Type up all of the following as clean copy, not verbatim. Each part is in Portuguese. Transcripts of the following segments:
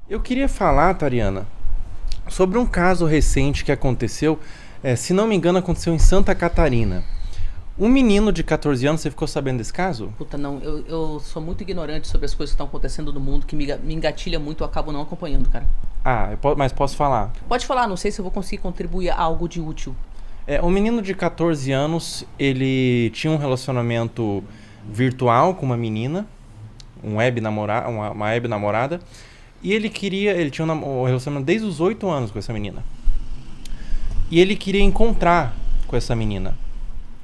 Eu queria falar, Tariana, sobre um caso recente que aconteceu, se não me engano, aconteceu em Santa Catarina. Um menino de 14 anos, você ficou sabendo desse caso? Puta, não, eu sou muito ignorante sobre as coisas que estão acontecendo no mundo, que me engatilha muito, eu acabo não acompanhando, cara. Ah, mas posso falar. Pode falar, não sei se eu vou conseguir contribuir a algo de útil. Um menino de 14 anos, ele tinha um relacionamento virtual com uma menina, uma web namorada, e ele tinha um relacionamento desde os 8 anos com essa menina. E ele queria encontrar com essa menina.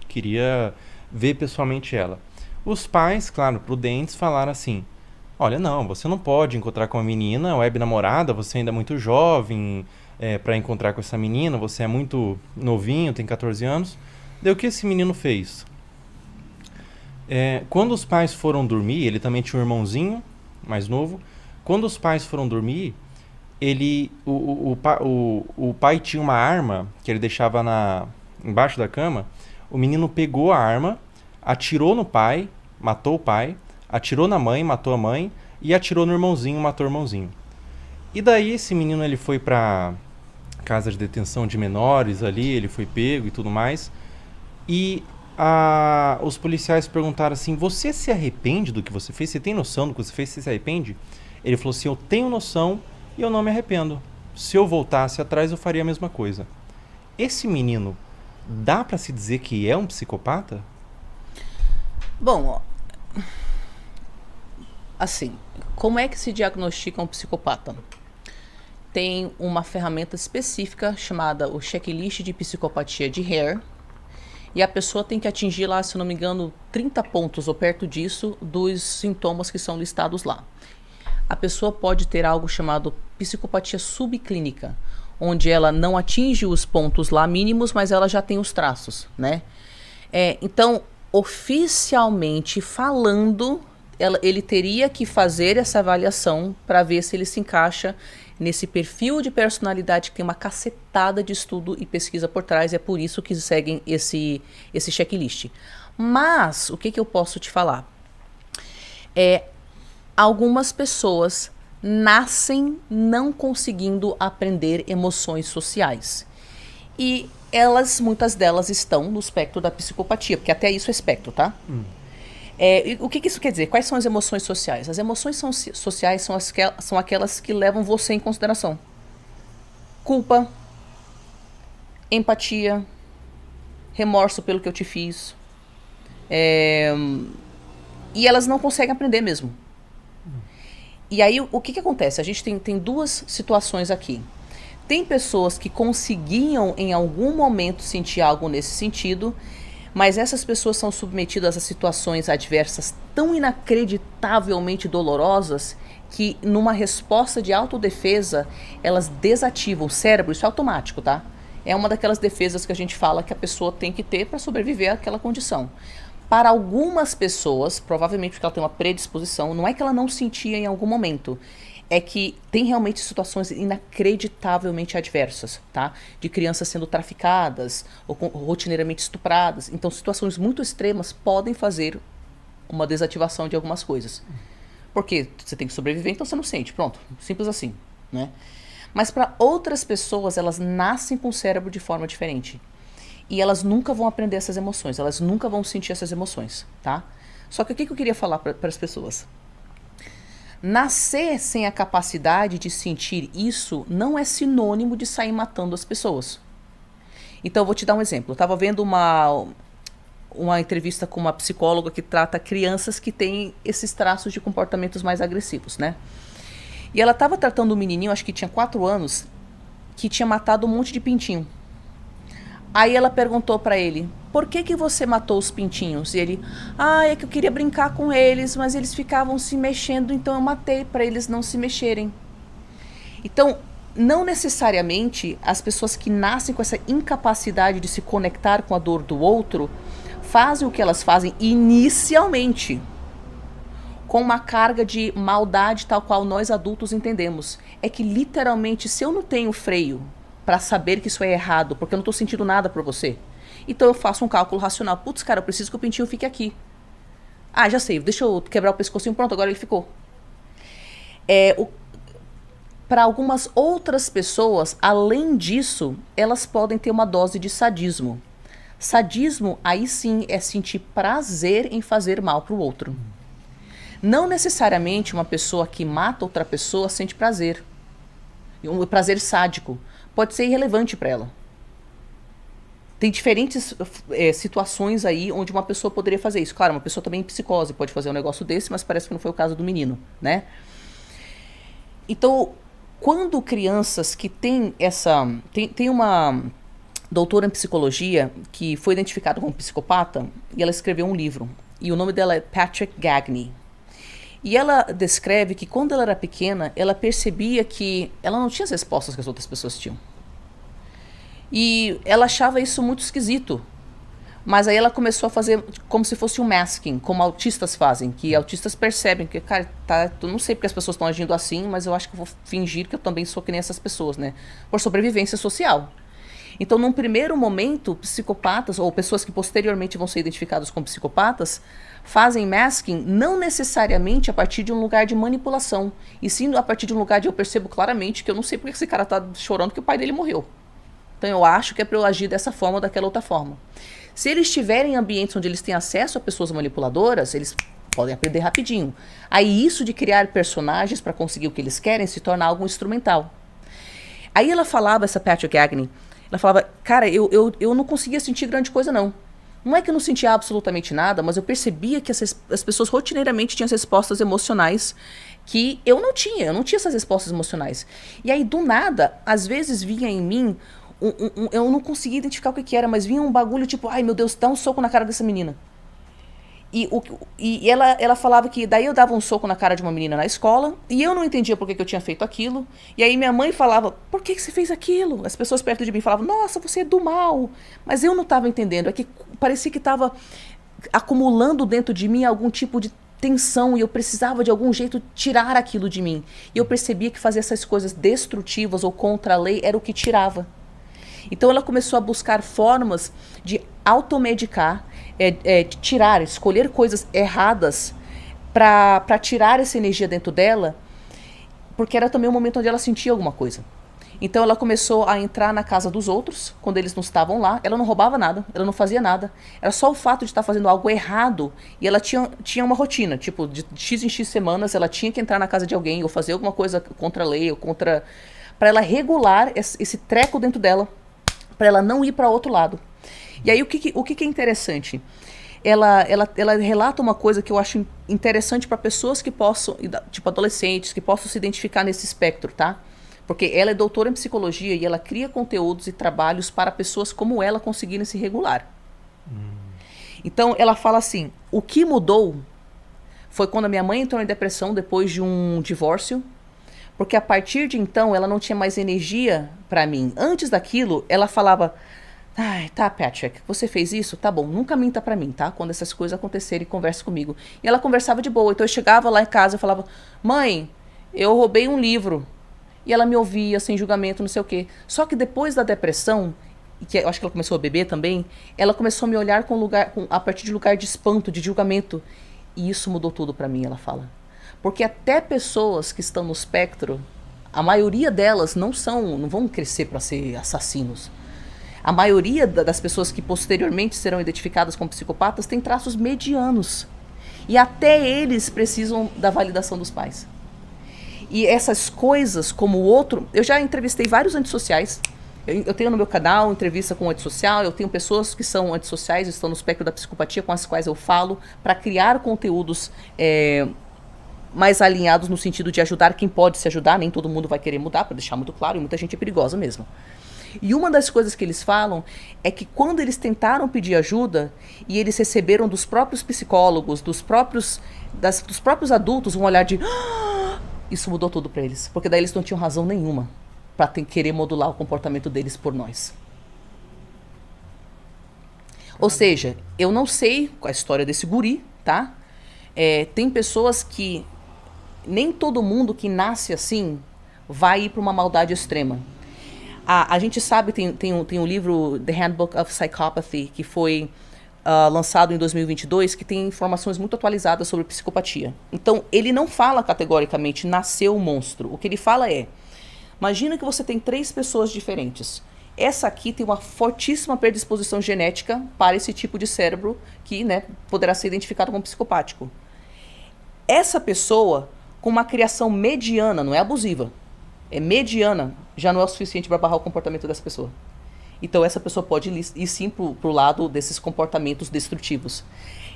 Queria ver pessoalmente ela. Os pais, claro, prudentes, falaram assim: olha, não, você não pode encontrar com a menina, web namorada, você ainda é muito jovem para encontrar com essa menina, você é muito novinho, tem 14 anos. Daí o que esse menino fez? Quando os pais foram dormir, ele também tinha um irmãozinho mais novo. Quando os pais foram dormir, o pai tinha uma arma que ele deixava embaixo da cama. O menino pegou a arma, atirou no pai, matou o pai, atirou na mãe, matou a mãe, e atirou no irmãozinho, matou o irmãozinho. E daí esse menino ele foi pra casa de detenção de menores ali, ele foi pego e tudo mais. E os policiais perguntaram assim: você se arrepende do que você fez? Você tem noção do que você fez? Você se arrepende? Ele falou assim: eu tenho noção e eu não me arrependo. Se eu voltasse atrás, eu faria a mesma coisa. Esse menino, dá pra se dizer que é um psicopata? Bom, ó, assim, como é que se diagnostica um psicopata? Tem uma ferramenta específica chamada o checklist de psicopatia de Hare, e a pessoa tem que atingir lá, se não me engano, 30 pontos ou perto disso dos sintomas que são listados lá. A pessoa pode ter algo chamado psicopatia subclínica, onde ela não atinge os pontos lá mínimos, mas ela já tem os traços, né? Então, oficialmente falando, ele teria que fazer essa avaliação para ver se ele se encaixa nesse perfil de personalidade que tem uma cacetada de estudo e pesquisa por trás. É por isso que seguem esse checklist. Mas, o que eu posso te falar? Algumas pessoas nascem não conseguindo aprender emoções sociais. E muitas delas estão no espectro da psicopatia, porque até isso é espectro, tá? E o que isso quer dizer? Quais são as emoções sociais? As emoções sociais são aquelas que levam você em consideração. Culpa, empatia, remorso pelo que eu te fiz. E elas não conseguem aprender mesmo. E aí, o que acontece? A gente tem duas situações aqui. Tem pessoas que conseguiam, em algum momento, sentir algo nesse sentido, mas essas pessoas são submetidas a situações adversas tão inacreditavelmente dolorosas que, numa resposta de autodefesa, elas desativam o cérebro. Isso é automático, tá? É uma daquelas defesas que a gente fala que a pessoa tem que ter para sobreviver àquela condição. Para algumas pessoas, provavelmente porque ela tem uma predisposição, não é que ela não sentia em algum momento, é que tem realmente situações inacreditavelmente adversas, tá? De crianças sendo traficadas ou rotineiramente estupradas. Então, situações muito extremas podem fazer uma desativação de algumas coisas. Porque você tem que sobreviver, então você não sente. Pronto, simples assim, né? Mas para outras pessoas, elas nascem com o cérebro de forma diferente. E elas nunca vão aprender essas emoções, elas nunca vão sentir essas emoções, tá? Só que o que eu queria falar para as pessoas? Nascer sem a capacidade de sentir isso não é sinônimo de sair matando as pessoas. Então, eu vou te dar um exemplo. Eu estava vendo uma entrevista com uma psicóloga que trata crianças que têm esses traços de comportamentos mais agressivos, né? E ela estava tratando um menininho, acho que tinha 4 anos, que tinha matado um monte de pintinho. Aí ela perguntou pra ele: por que você matou os pintinhos? E ele: é que eu queria brincar com eles, mas eles ficavam se mexendo, então eu matei pra eles não se mexerem. Então, não necessariamente as pessoas que nascem com essa incapacidade de se conectar com a dor do outro fazem o que elas fazem inicialmente com uma carga de maldade tal qual nós adultos entendemos. É que literalmente, se eu não tenho freio para saber que isso é errado, porque eu não tô sentindo nada por você, então eu faço um cálculo racional. Putz, cara, eu preciso que o pintinho fique aqui. Já sei, deixa eu quebrar o pescocinho, pronto, agora ele ficou. para algumas outras pessoas, além disso, elas podem ter uma dose de sadismo. Sadismo, aí sim, é sentir prazer em fazer mal para o outro. Não necessariamente uma pessoa que mata outra pessoa sente prazer. Um prazer sádico. Pode ser irrelevante para ela. Tem diferentes situações aí onde uma pessoa poderia fazer isso. Claro, uma pessoa também em psicose pode fazer um negócio desse, mas parece que não foi o caso do menino, né? Então, quando crianças que têm essa... Tem uma doutora em psicologia que foi identificada como psicopata e ela escreveu um livro. E o nome dela é Patrick Gagne. E ela descreve que quando ela era pequena, ela percebia que ela não tinha as respostas que as outras pessoas tinham. E ela achava isso muito esquisito. Mas aí ela começou a fazer como se fosse um masking, como autistas fazem. Que autistas percebem que, cara, eu não sei porque as pessoas estão agindo assim, mas eu acho que eu vou fingir que eu também sou que nem essas pessoas, né? Por sobrevivência social. Então, num primeiro momento, psicopatas, ou pessoas que posteriormente vão ser identificadas como psicopatas, fazem masking não necessariamente a partir de um lugar de manipulação, e sim a partir de um lugar de eu percebo claramente que eu não sei porque esse cara tá chorando que o pai dele morreu. Então eu acho que é para eu agir dessa forma ou daquela outra forma. Se eles estiverem em ambientes onde eles têm acesso a pessoas manipuladoras, eles podem aprender rapidinho. Aí isso de criar personagens para conseguir o que eles querem se torna algo instrumental. Aí ela falava, essa Patrick Gagne, ela falava, cara, eu não conseguia sentir grande coisa não. Não é que eu não sentia absolutamente nada, mas eu percebia que as pessoas rotineiramente tinham as respostas emocionais que eu não tinha essas respostas emocionais. E aí, do nada, às vezes vinha em mim, eu não conseguia identificar o que era, mas vinha um bagulho tipo, ai meu Deus, dá um soco na cara dessa menina. E ela falava que daí eu dava um soco na cara de uma menina na escola e eu não entendia por que eu tinha feito aquilo. E aí minha mãe falava, por que você fez aquilo? As pessoas perto de mim falavam, nossa, você é do mal. Mas eu não estava entendendo, é que parecia que estava acumulando dentro de mim algum tipo de tensão e eu precisava de algum jeito tirar aquilo de mim. E eu percebia que fazer essas coisas destrutivas ou contra a lei era o que tirava. Então ela começou a buscar formas de automedicar, de tirar, escolher coisas erradas para tirar essa energia dentro dela, porque era também um momento onde ela sentia alguma coisa. Então ela começou a entrar na casa dos outros, quando eles não estavam lá. Ela não roubava nada, ela não fazia nada. Era só o fato de estar fazendo algo errado. E ela tinha uma rotina, tipo, de X em X semanas, ela tinha que entrar na casa de alguém ou fazer alguma coisa contra a lei, ou contra... para ela regular esse treco dentro dela, para ela não ir para outro lado. E aí o que é interessante? Ela relata uma coisa que eu acho interessante para pessoas que possam, tipo adolescentes, que possam se identificar nesse espectro, tá? Porque ela é doutora em psicologia e ela cria conteúdos e trabalhos para pessoas como ela conseguirem se regular. Então ela fala assim, o que mudou foi quando a minha mãe entrou em depressão depois de um divórcio, porque a partir de então ela não tinha mais energia para mim. Antes daquilo, ela falava, ai, tá, Patrick, você fez isso? Tá bom, nunca minta pra mim, tá? Quando essas coisas acontecerem, converse comigo. E ela conversava de boa. Então eu chegava lá em casa e falava, mãe, eu roubei um livro. E ela me ouvia, sem julgamento, não sei o quê. Só que depois da depressão, que eu acho que ela começou a beber também, ela começou a me olhar a partir de lugar de espanto, de julgamento. E isso mudou tudo pra mim, ela fala. Porque até pessoas que estão no espectro, a maioria delas não vão crescer para ser assassinos. A maioria das pessoas que posteriormente serão identificadas como psicopatas tem traços medianos. E até eles precisam da validação dos pais. E essas coisas, como o outro... Eu já entrevistei vários antissociais. Eu tenho no meu canal entrevista com um antissocial. Eu tenho pessoas que são antissociais, estão no espectro da psicopatia, com as quais eu falo, para criar conteúdos mais alinhados no sentido de ajudar quem pode se ajudar. Nem todo mundo vai querer mudar, para deixar muito claro. E muita gente é perigosa mesmo. E uma das coisas que eles falam é que quando eles tentaram pedir ajuda e eles receberam dos próprios psicólogos, dos próprios adultos, um olhar de... Isso mudou tudo para eles. Porque daí eles não tinham razão nenhuma para querer modular o comportamento deles por nós. Ou seja, eu não sei a história desse guri, tá? Tem pessoas que... Nem todo mundo que nasce assim vai ir para uma maldade extrema. A gente sabe, tem um livro, The Handbook of Psychopathy, que foi lançado em 2022, que tem informações muito atualizadas sobre psicopatia. Então, ele não fala categoricamente, nasceu um monstro. O que ele fala é, Imagina que você tem 3 pessoas diferentes. Essa aqui tem uma fortíssima predisposição genética para esse tipo de cérebro que, né, poderá ser identificado como psicopático. Essa pessoa, com uma criação mediana, não é abusiva, é mediana, já não é o suficiente para barrar o comportamento dessa pessoa. Então essa pessoa pode ir sim pro lado desses comportamentos destrutivos.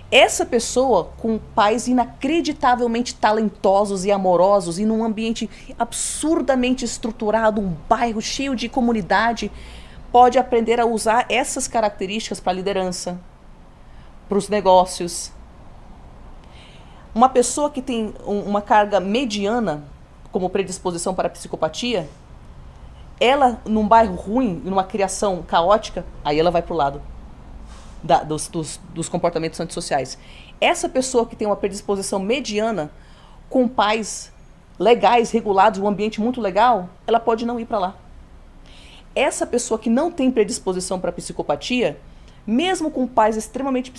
Essa pessoa com pais inacreditavelmente talentosos e amorosos e num ambiente absurdamente estruturado, um bairro cheio de comunidade, pode aprender a usar essas características para a liderança, para os negócios. Uma pessoa que tem uma carga mediana como predisposição para a psicopatia, ela, num bairro ruim, numa criação caótica, aí ela vai pro lado dos comportamentos antissociais. Essa pessoa que tem uma predisposição mediana, com pais legais, regulados, um ambiente muito legal, ela pode não ir para lá. Essa pessoa que não tem predisposição para psicopatia, mesmo com pais extremamente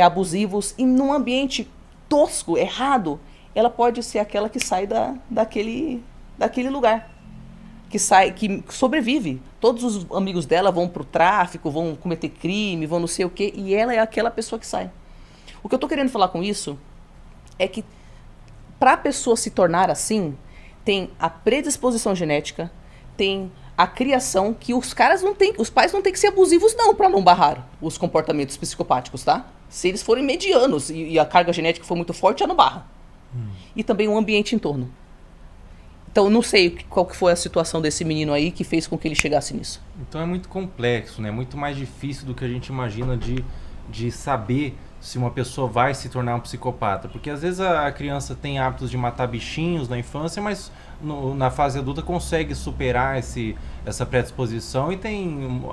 abusivos e num ambiente tosco, errado, ela pode ser aquela que sai daquele lugar. Que sobrevive. Todos os amigos dela vão pro tráfico, vão cometer crime, vão não sei o quê, e ela é aquela pessoa que sai. O que eu tô querendo falar com isso é que para a pessoa se tornar assim, tem a predisposição genética, tem a criação, que os pais não têm que ser abusivos não, para não barrar os comportamentos psicopáticos, tá? Se eles forem medianos e a carga genética for muito forte, já não barra. E também o ambiente em torno. Então, não sei qual que foi a situação desse menino aí que fez com que ele chegasse nisso. Então é muito complexo, né? Muito mais difícil do que a gente imagina de saber se uma pessoa vai se tornar um psicopata. Porque às vezes a criança tem hábitos de matar bichinhos na infância, mas na fase adulta consegue superar essa predisposição e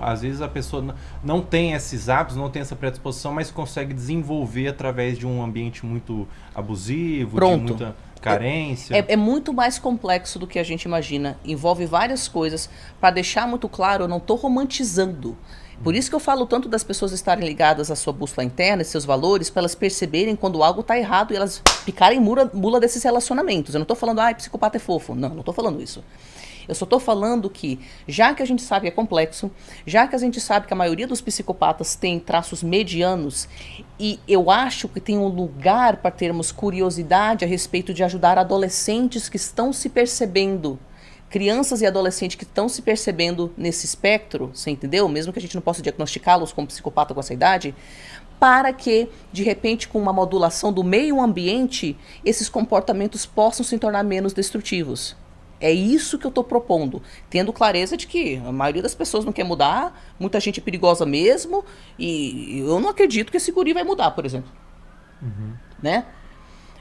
às vezes a pessoa não tem esses hábitos, não tem essa predisposição, mas consegue desenvolver através de um ambiente muito abusivo, Pronto. de muita carência. É muito mais complexo do que a gente imagina. Envolve várias coisas. Para deixar muito claro, eu não estou romantizando. Por isso que eu falo tanto das pessoas estarem ligadas à sua bússola interna, seus valores, para elas perceberem quando algo está errado e elas picarem mula desses relacionamentos. Eu não estou falando, psicopata é fofo. Não estou falando isso. Eu só estou falando que, já que a gente sabe que é complexo, já que a gente sabe que a maioria dos psicopatas tem traços medianos, e eu acho que tem um lugar para termos curiosidade a respeito de ajudar adolescentes que estão se percebendo, crianças e adolescentes que estão se percebendo nesse espectro, você entendeu? Mesmo que a gente não possa diagnosticá-los como psicopata com essa idade, para que, de repente, com uma modulação do meio ambiente, esses comportamentos possam se tornar menos destrutivos. É isso que eu estou propondo, tendo clareza de que a maioria das pessoas não quer mudar, muita gente é perigosa mesmo, e eu não acredito que esse guri vai mudar, por exemplo. Né?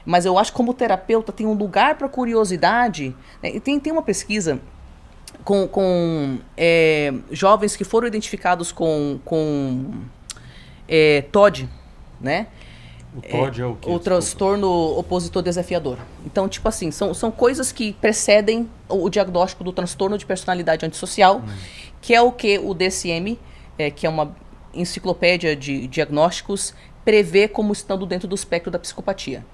Mas eu acho que como terapeuta tem um lugar para curiosidade, né? E tem uma pesquisa com jovens que foram identificados com TOD, né? O TOD é o quê? O transtorno opositor desafiador. Então, tipo assim, são coisas que precedem o diagnóstico do transtorno de personalidade antissocial, que é o que o DSM, que é uma enciclopédia de diagnósticos, prevê como estando dentro do espectro da psicopatia.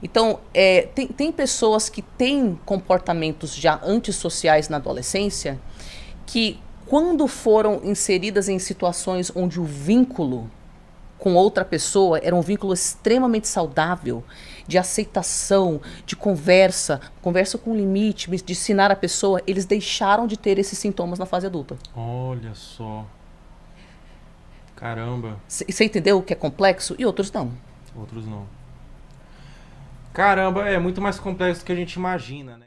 Então, tem pessoas que têm comportamentos já antissociais na adolescência que, quando foram inseridas em situações onde o vínculo com outra pessoa era um vínculo extremamente saudável, de aceitação, de conversa com limite, de ensinar a pessoa, eles deixaram de ter esses sintomas na fase adulta. Olha só. Caramba. Você entendeu o que é complexo? E outros não. Outros não. Caramba, é muito mais complexo do que a gente imagina, né?